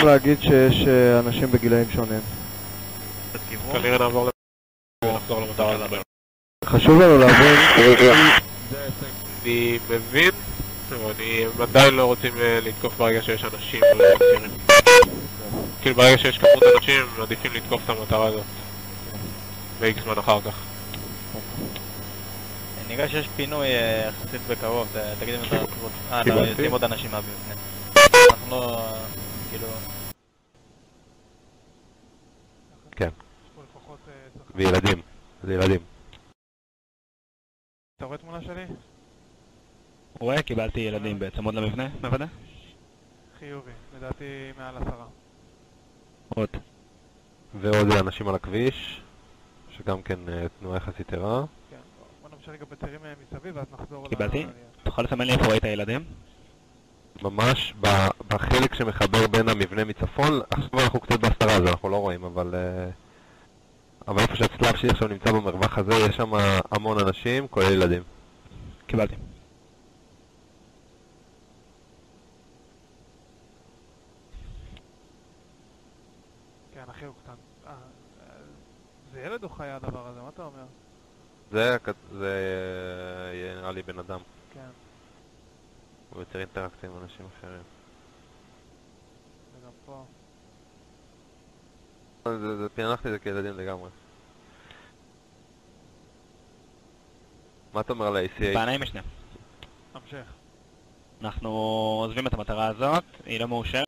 יכולים להגיד שיש אנשים בגילאים שונים. כנראה נעבור ונחזור למטרה הזאת. חשוב לנו להבין. אני מבין, אבל הם עדיין לא רוצים לתקוף ברגע שיש אנשים צעירים. כאילו ברגע שיש כמות אנשים, הם עדיפים לתקוף את המטרה הזאת. ב-X זמן אחר כך. נראה שיש פינוי יחסית בקרוב, תגיד אם אתה רוצה... לא, יוצאים עוד אנשים מהבפנים. אנחנו לא... כאילו... כן. וילדים. זה ילדים. אתה רואה תמונה שלי? רואה, קיבלתי ילדים בעצם עוד למבנה, מוודא? חיובי, לדעתי מעל 10. עוד. ועוד אנשים על הכביש, שגם כן תנועה יחסית ערה. כן, בוא נמשיך רגע בצירים מסביב ואז נחזור קיבלתי? תוכל לסמן לי איפה ראית הילדים? ממש בחלק שמחבר בין המבנה מצפון, עכשיו אנחנו קצת בהסתרה, אז אנחנו לא רואים, אבל איפה שהצלב שלי עכשיו נמצא במרווח הזה, יש שם המון אנשים, כולל ילדים. קיבלתי. כן, אחי הוא קטן. זה ילד או חיה הדבר הזה? מה אתה אומר? זה יהיה נראה לי בן אדם. כן. הוא יותר אינטראקציה עם אנשים אחרים. וגם פה. פענחתי את זה כילדים לגמרי. מה אתה אומר ל-ACH? בעיניים משנה. המשך. אנחנו עוזבים את המטרה הזאת, היא לא מאושרת.